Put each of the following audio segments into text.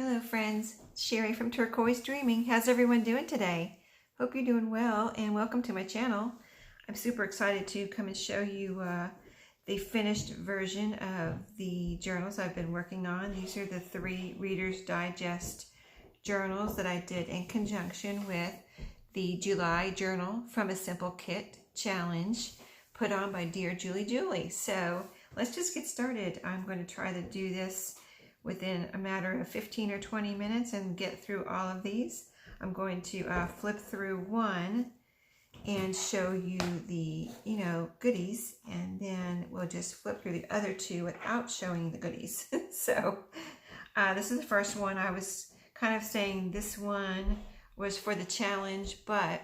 Hello friends, Sherry from Turquoise Dreaming. How's everyone doing today? Hope you're doing well and welcome to my channel. I'm super excited to come and show you the finished version of the journals I've been working on. These are the 3 Reader's Digest journals that I did in conjunction with the July journal from a Simple Kit challenge put on by Dear Julie. So let's just get started. I'm going to try to do this within a matter of 15 or 20 minutes and get through all of these. I'm going to flip through one and show you the, goodies, and then we'll just flip through the other 2 without showing the goodies. So this is the first one. I was kind of saying this one was for the challenge, but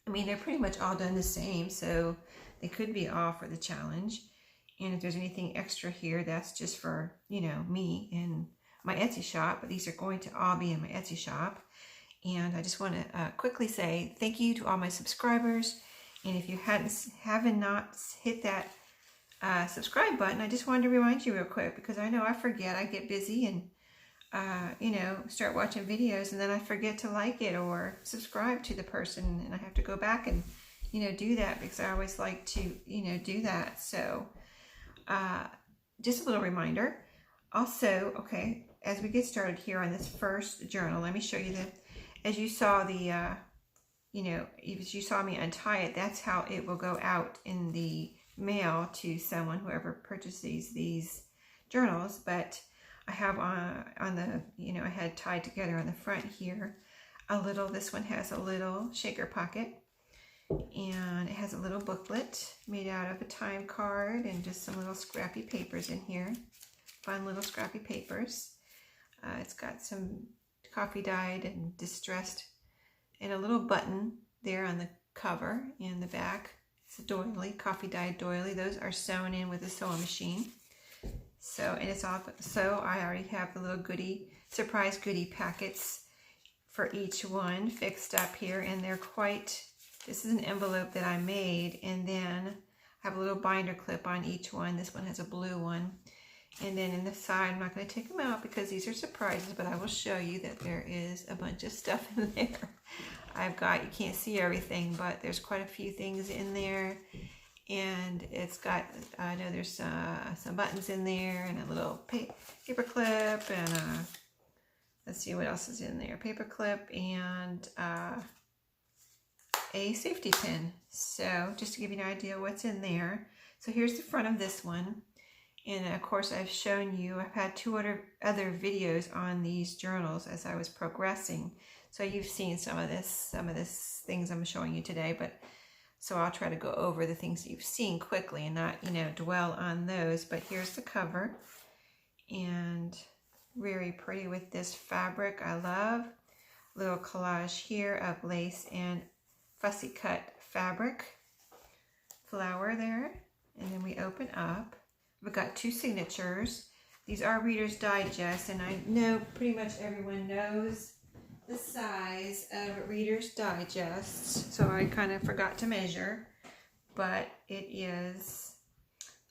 I mean, they're pretty much all done the same, so they could be all for the challenge. And if there's anything extra here, that's just for, me and my Etsy shop. But these are going to all be in my Etsy shop. And I just want to quickly say thank you to all my subscribers. And if you haven't not hit that subscribe button, I just wanted to remind you real quick, because I know I forget. I get busy and, start watching videos, and then I forget to like it or subscribe to the person. And I have to go back and, do that, because I always like to, do that. So just a little reminder. Also, okay, as we get started here on this first journal, let me show you as you saw the, as you saw me untie it, that's how it will go out in the mail to someone, whoever purchases these journals. But I have on the, I had tied together on the front here this one has a little shaker pocket. And it has a little booklet made out of a time card and just some little scrappy papers in here. Fun little scrappy papers. It's got some coffee dyed and distressed, and a little button there on the cover and the back. It's a doily, coffee dyed doily. Those are sewn in with a sewing machine. So, and it's off. So I already have the little surprise goodie packets for each one fixed up here, and they're quite. This is an envelope that I made, and then I have a little binder clip on each one. This one has a blue one. And then in the side, I'm not going to take them out because these are surprises, but I will show you that there is a bunch of stuff in there. You can't see everything, but there's quite a few things in there. And it's got, I know there's some buttons in there, and a little paper clip, and let's see what else is in there. Paper clip and a safety pin. So just to give you an idea what's in there. So here's the front of this one. And of course I've shown you, I've had 2 other videos on these journals as I was progressing. So you've seen some of this things I'm showing you today, but so I'll try to go over the things that you've seen quickly and not, dwell on those. But here's the cover, and very pretty with this fabric I love. Little collage here of lace and fussy cut fabric flower there. And then we open up. We've got 2 signatures. These are Reader's Digest, and I know pretty much everyone knows the size of Reader's Digest, so I kind of forgot to measure, but it is,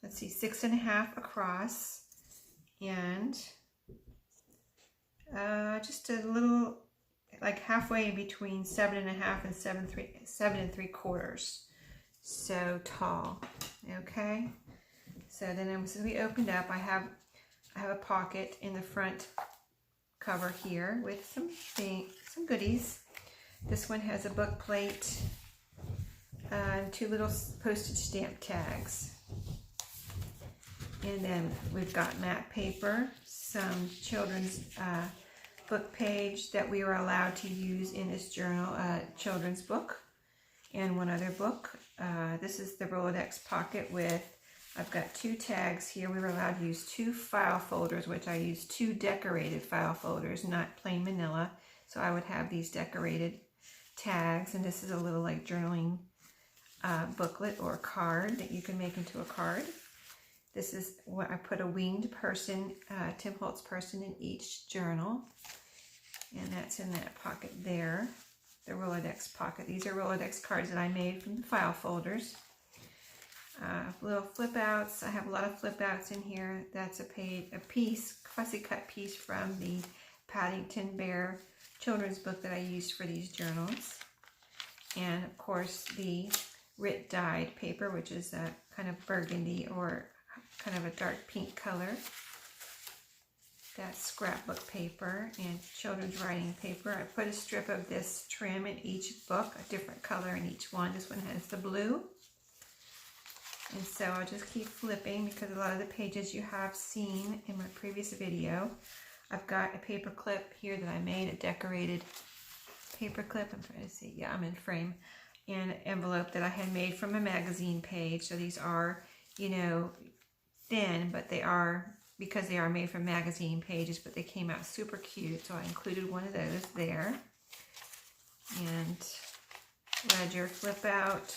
let's see, 6.5 across, and just a little, like halfway between 7.5 and 7 3/4. So tall. Okay. So then as we opened up, I have a pocket in the front cover here with some goodies. This one has a book plate and 2 little postage stamp tags. And then we've got matte paper, some children's book page that we were allowed to use in this journal, children's book, and 1 other book. This is the Rolodex pocket with, I've got 2 tags here. We were allowed to use 2 file folders, which I used 2 decorated file folders, not plain manila. So I would have these decorated tags, and this is a little like journaling booklet or card that you can make into a card. This is what I put a winged person, Tim Holtz person in each journal. And that's in that pocket there, the Rolodex pocket. These are Rolodex cards that I made from the file folders. Little flip outs. I have a lot of flip outs in here. That's a piece, fussy cut piece from the Paddington Bear children's book that I used for these journals. And of course the Writ dyed paper, which is a kind of burgundy or kind of a dark pink color. That's scrapbook paper and children's writing paper. I put a strip of this trim in each book, a different color in each one. This one has the blue. And so I'll just keep flipping because a lot of the pages you have seen in my previous video. I've got a paper clip here that I made, a decorated paper clip. I'm trying to see. Yeah, I'm in frame. And an envelope that I had made from a magazine page. So these are, you know, thin, but they are, because they are made from magazine pages, but they came out super cute. So I included one of those there. And ledger flip out.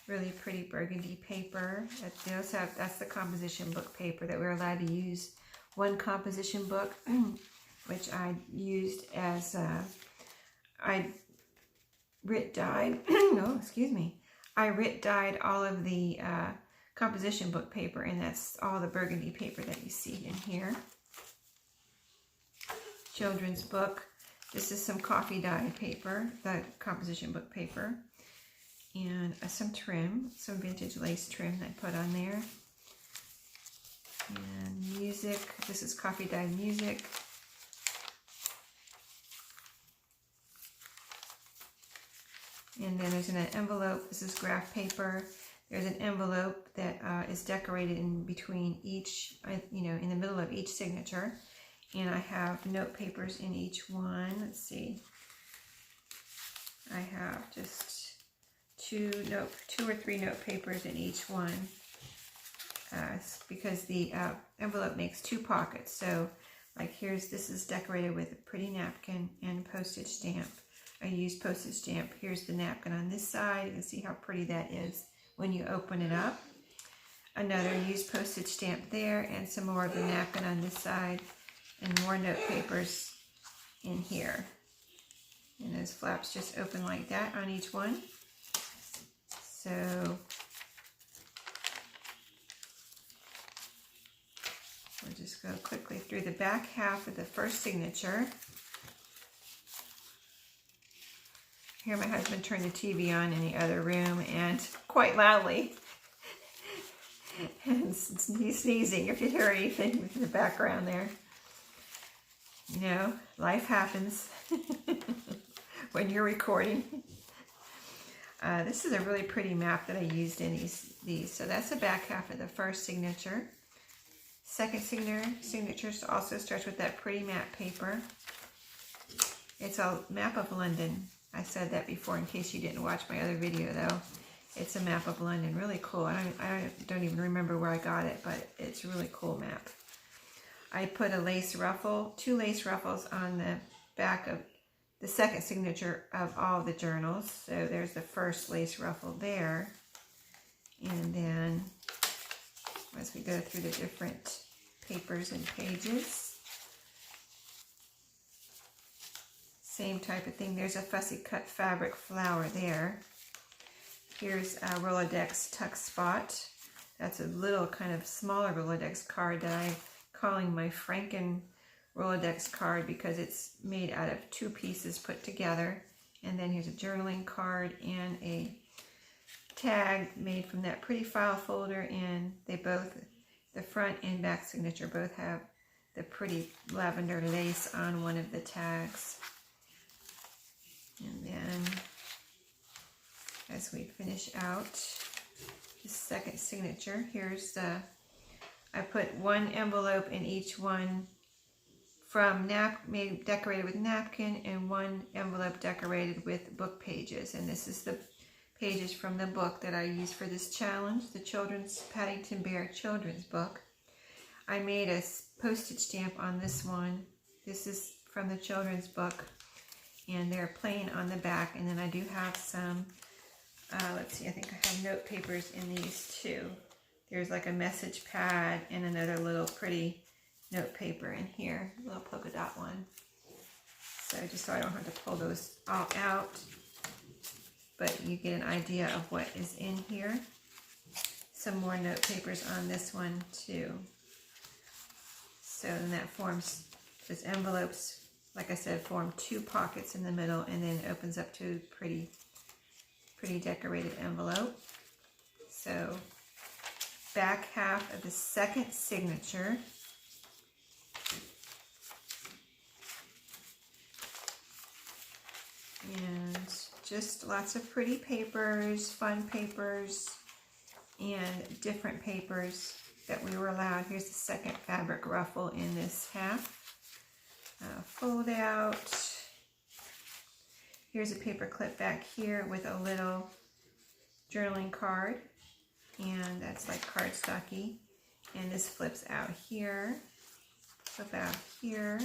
Really pretty burgundy paper. That's the composition book paper that we're allowed to use. One composition book, which I used as I Writ dyed. No, excuse me. I Writ dyed all of the composition book paper, and that's all the burgundy paper that you see in here. Children's book. This is some coffee dyed paper, the composition book paper. And some trim, some vintage lace trim that I put on there. And music, this is coffee dyed music. And then there's an envelope, this is graph paper. There's an envelope that is decorated in between each, you know, in the middle of each signature. And I have note papers in each one. Let's see. I have just two or three note papers in each one, because the envelope makes two pockets. So like this is decorated with a pretty napkin and postage stamp. I used postage stamp. Here's the napkin on this side. You can see how pretty that is when you open it up. Another used postage stamp there, and some more of the napkin on this side, and more note papers in here. And those flaps just open like that on each one. So we'll just go quickly through the back half of the first signature. Here my husband turned the TV on in the other room, and quite loudly. And he's sneezing, if you hear anything in the background there. You know, life happens when you're recording. This is a really pretty map that I used in these. So that's the back half of the first signature. Second signature also starts with that pretty map paper. It's a map of London. I said that before in case you didn't watch my other video though. It's a map of London, really cool. I don't even remember where I got it, but it's a really cool map. I put a lace ruffle, 2 lace ruffles on the back of the second signature of all the journals. So there's the first lace ruffle there. And then as we go through the different papers and pages, same type of thing. There's a fussy cut fabric flower there. Here's a Rolodex tuck spot. That's a little kind of smaller Rolodex card that I'm calling my Franken Rolodex card because it's made out of 2 pieces put together. And then here's a journaling card and a tag made from that pretty file folder, and they both, the front and back signature, both have the pretty lavender lace on one of the tags. And then as we finish out the second signature, here's I put 1 envelope in each one from decorated with napkin, and 1 envelope decorated with book pages. And this is the pages from the book that I used for this challenge, the children's Paddington Bear children's book. I made a postage stamp on this one. This is from the children's book, and they're plain on the back. And then I do have some, let's see, I think I have note papers in these too. There's like a message pad and another little pretty note paper in here, a little polka dot one. So just so I don't have to pull those all out, but you get an idea of what is in here. Some more note papers on this one too. So then that forms This envelopes, like I said, form 2 pockets in the middle, and then it opens up to a pretty decorated envelope. So back half of the second signature. And just lots of pretty papers, fun papers, and different papers that we were allowed. Here's the second fabric ruffle in this half. Fold out. Here's a paper clip back here with a little journaling card, and that's like cardstocky. And this flips out here, flip out here.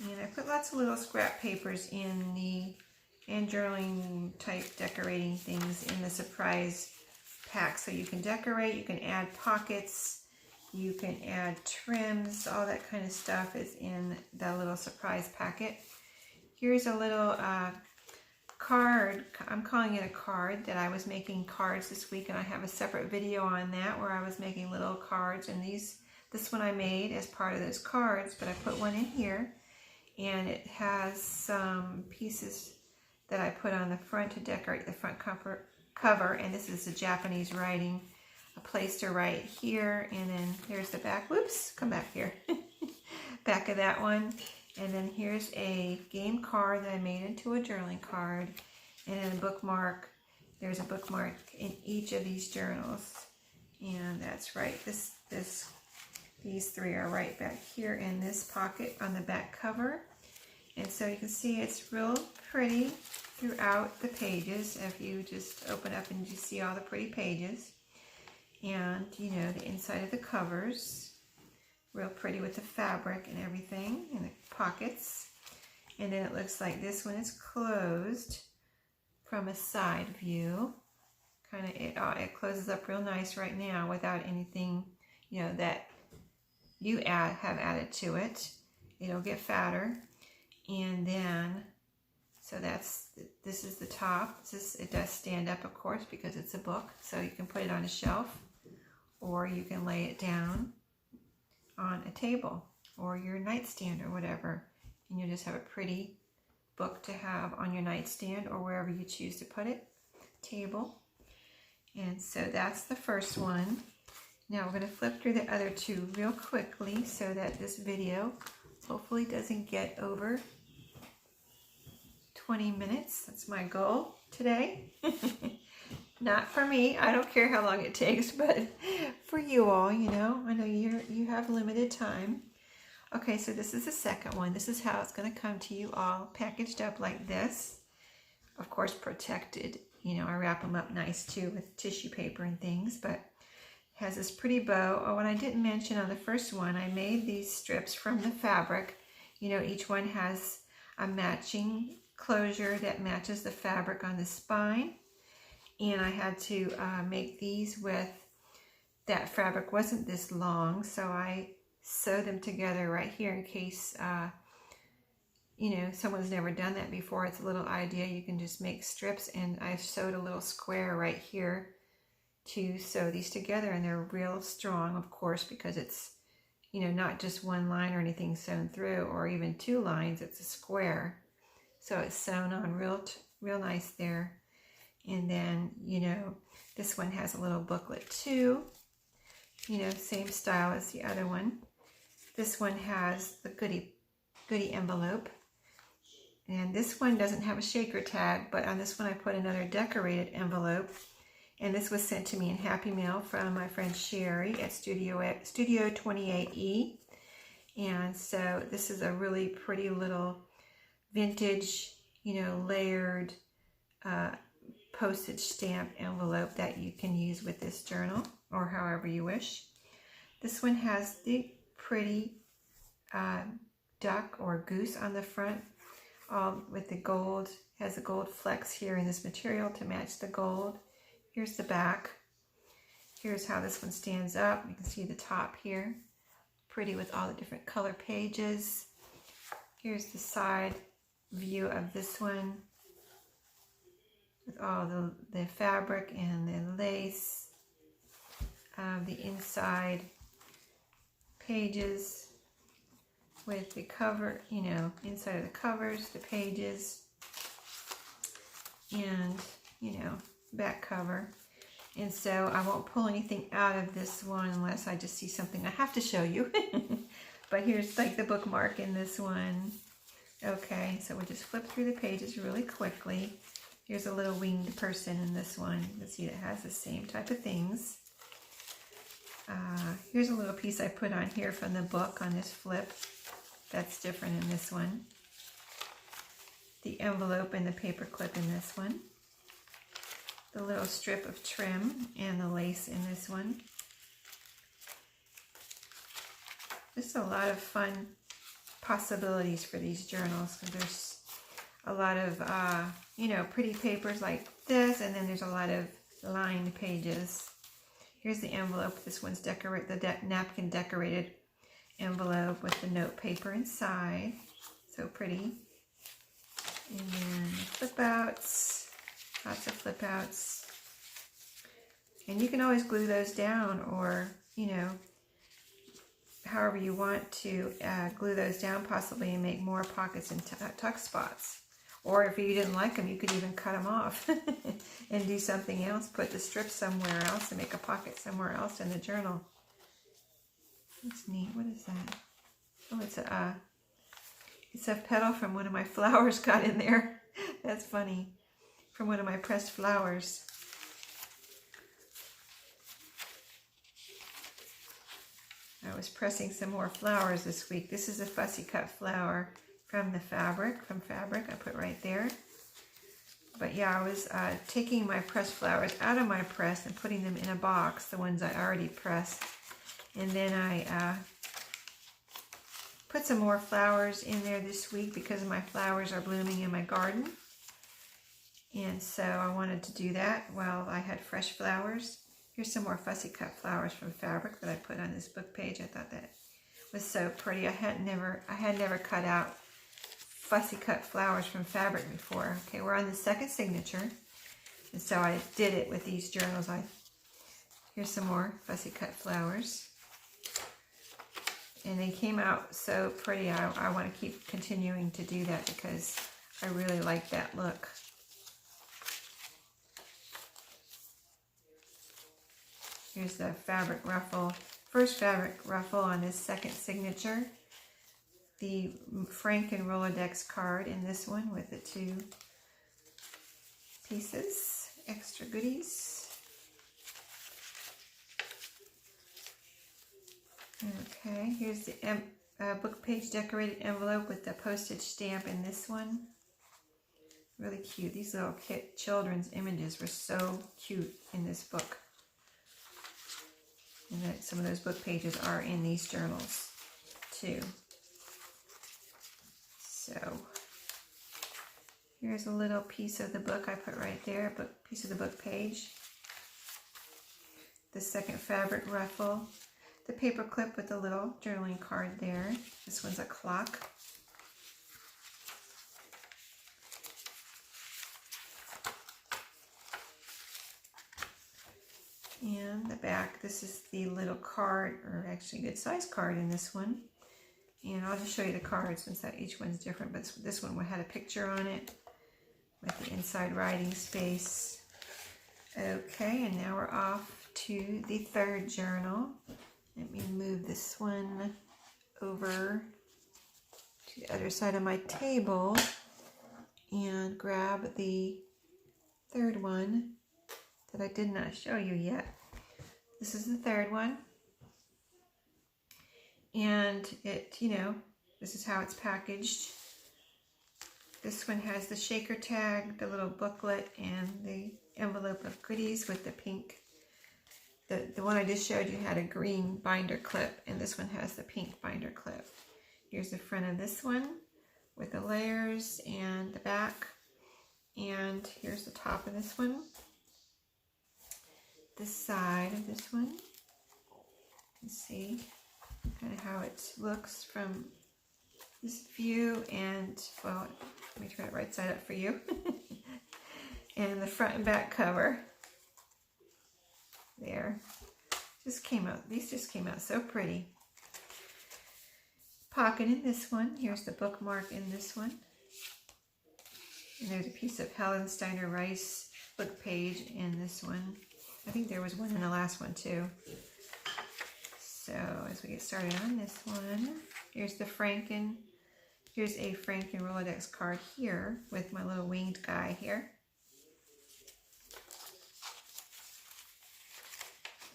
And I put lots of little scrap papers in the and journaling type decorating things in the surprise pack. So you can decorate, you can add pockets, you can add trims, all that kind of stuff is in the little surprise packet. Here's a little card. I'm calling it a card, that I was making cards this week, and I have a separate video on that where I was making little cards, and this one I made as part of those cards, but I put one in here, and it has some pieces that I put on the front to decorate the front cover, and this is the Japanese writing, a place to write here, and then here's the back. Whoops, come back here. Back of that one. And then here's a game card that I made into a journaling card, and then a bookmark. There's a bookmark in each of these journals, and that's right. These 3 are right back here in this pocket on the back cover. And so you can see it's real pretty throughout the pages. If you just open up and you see all the pretty pages, and you know, the inside of the covers, real pretty with the fabric and everything in the pockets. And then it looks like this one is closed from a side view. Kind of, it closes up real nice right now without anything, you know, that you have added to it. It'll get fatter. And then, so this is the top. It does stand up, of course, because it's a book. So you can put it on a shelf, or you can lay it down on a table or your nightstand or whatever, and you just have a pretty book to have on your nightstand or wherever you choose to put it, table. And so that's the first one. Now we're going to flip through the other 2 real quickly so that this video hopefully doesn't get over 20 minutes. That's my goal today. Not for me. I don't care how long it takes, but for you all, you know, I know you have limited time. Okay, so this is the second one. This is how it's going to come to you all packaged up like this. Of course, protected. You know, I wrap them up nice too with tissue paper and things, but it has this pretty bow. Oh, and I didn't mention on the first one, I made these strips from the fabric. You know, each one has a matching closure that matches the fabric on the spine. And I had to make these with, that fabric wasn't this long, so I sewed them together right here in case, you know, someone's never done that before. It's a little idea. You can just make strips, and I sewed a little square right here to sew these together, and they're real strong, of course, because it's, you know, not just one line or anything sewn through, or even 2 lines. It's a square, so it's sewn on real nice there. And then, you know, this one has a little booklet too, you know, same style as the other one. This one has the goodie envelope, and this one doesn't have a shaker tag, but on this one I put another decorated envelope, and this was sent to me in Happy Mail from my friend Sherry at Studio 28E. And so this is a really pretty little vintage, you know, layered postage stamp envelope that you can use with this journal or however you wish. This one has the pretty duck or goose on the front, all with the gold, has a gold flecks here in this material to match the gold. Here's the back. Here's how this one stands up. You can see the top here, pretty with all the different color pages. Here's the side view of this one, with all the fabric and the lace, the inside pages, with the cover, you know, inside of the covers, the pages, and, you know, back cover. And so I won't pull anything out of this one unless I just see something I have to show you. But here's like the bookmark in this one. Okay, so we'll just flip through the pages really quickly. Here's a little winged person in this one. You can see it has the same type of things. Here's a little piece I put on here from the book on this flip. That's different in this one. The envelope and the paper clip in this one. The little strip of trim and the lace in this one. Just a lot of fun possibilities for these journals. There's a lot of, you know, pretty papers like this, and then there's a lot of lined pages. Here's the envelope. This one's the napkin decorated envelope with the note paper inside. So pretty. And then flip outs. Lots of flip outs. And you can always glue those down, or, you know, however you want to glue those down possibly and make more pockets and tuck spots. Or if you didn't like them, you could even cut them off and do something else. Put the strip somewhere else and make a pocket somewhere else in the journal. That's neat. What is that? Oh, it's a petal from one of my flowers got in there. That's funny. From one of my pressed flowers. I was pressing some more flowers this week. This is a fussy cut flower from the fabric. I put right there. But yeah, I was taking my pressed flowers out of my press and putting them in a box, the ones I already pressed. And then I put some more flowers in there this week because my flowers are blooming in my garden. And so I wanted to do that while I had fresh flowers. Here's some more fussy cut flowers from fabric that I put on this book page. I thought that was so pretty. I had never cut out fussy cut flowers from fabric before. Okay, we're on the second signature. And so I did it with these journals. Here's some more fussy cut flowers. And they came out so pretty. I want to keep continuing to do that because I really like that look. Here's the fabric ruffle, first fabric ruffle on this second signature. The Frank and Rolodex card in this one with the 2 pieces, extra goodies. Okay, here's the book page decorated envelope with the postage stamp in this one. Really cute. These little children's images were so cute in this book. And that some of those book pages are in these journals too. So here's a little piece of the book I put right there, piece of the book page. The second fabric ruffle. The paper clip with a little journaling card there. This one's a clock. And the back, this is the little card, or actually a good size card in this one. And I'll just show you the cards since each one's different, but this one had a picture on it with the inside writing space. Okay, and now we're off to the third journal. Let me move this one over to the other side of my table and grab the third one that I did not show you yet. This is the third one. And it, you know, this is how it's packaged. This one has the shaker tag, the little booklet, and the envelope of goodies with the pink. The one I just showed you had a green binder clip, and this one has the pink binder clip. Here's the front of this one with the layers and the back. And here's the top of this one. This side of this one. You can see kind of how it looks from this view, and well, let me turn it right side up for you. And the front and back cover there just came out. These just came out so pretty. pocket in this one. Here's the bookmark in this one. And there's a piece of Helen Steiner Rice book page in this one. I think there was one in the last one too. So as we get started on this one, here's a Franken Rolodex card here with my little winged guy here.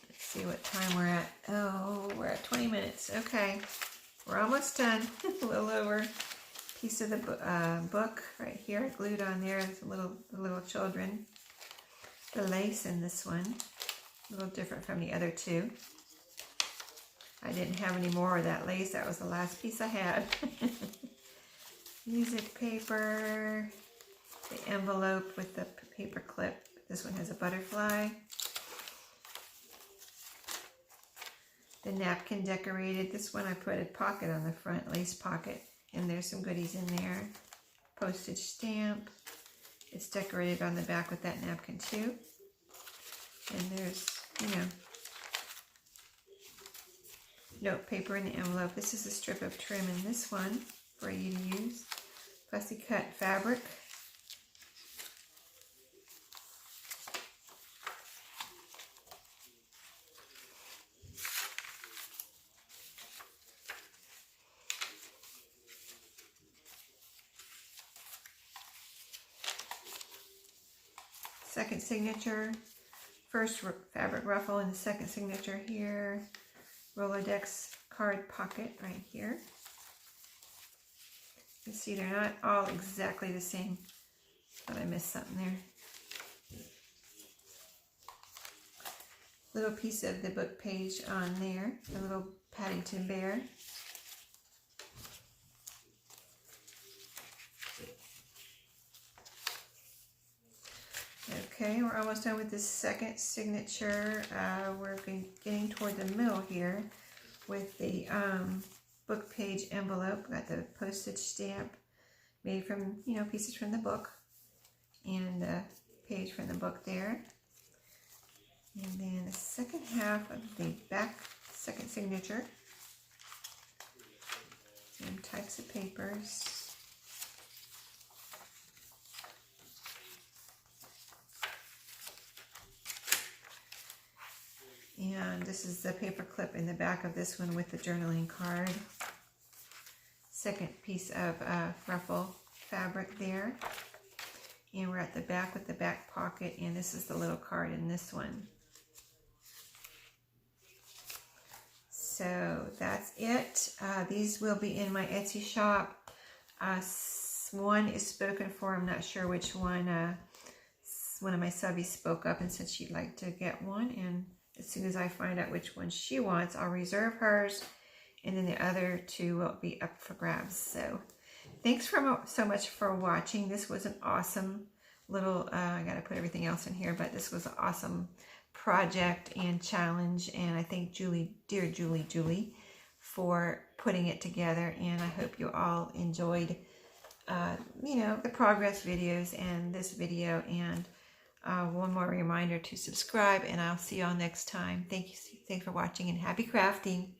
Let's see what time we're at. Oh, we're at 20 minutes. Okay, we're almost done. A little over. Piece of the book right here. I glued on there. The little children. The lace in this one, a little different from the other two. I didn't have any more of that lace. That was the last piece I had. Music paper, the envelope with the paper clip. This one has a butterfly. The napkin decorated. This one I put a pocket on the front, lace pocket, and there's some goodies in there. Postage stamp. It's decorated on the back with that napkin too. And there's, note paper in the envelope. This is a strip of trim in this one for you to use. Fussy cut fabric. Second signature, first fabric ruffle, and the second signature here. Rolodex card pocket right here. You see they're not all exactly the same, but I missed something there. Little piece of the book page on there, the little Paddington bear. Okay, we're almost done with this second signature. We're getting toward the middle here with the book page envelope. Got the postage stamp made from, pieces from the book, and the page from the book there. And then the second half of the back, second signature. Same types of papers. And this is the paper clip in the back of this one with the journaling card. Second piece of ruffle fabric there. And we're at the back with the back pocket, and this is the little card in this one. So that's it. These will be in my Etsy shop. One is spoken for. I'm not sure which one. One of my subbies spoke up and said she'd like to get one, and as soon as I find out which one she wants, I'll reserve hers, and then the other two will be up for grabs. So thanks so much for watching. This was an awesome little, I got to put everything else in here, but this was an awesome project and challenge, and I thank dear Julie, for putting it together, and I hope you all enjoyed, the progress videos and this video, and one more reminder to subscribe, and I'll see you all next time. Thanks for watching, and happy crafting.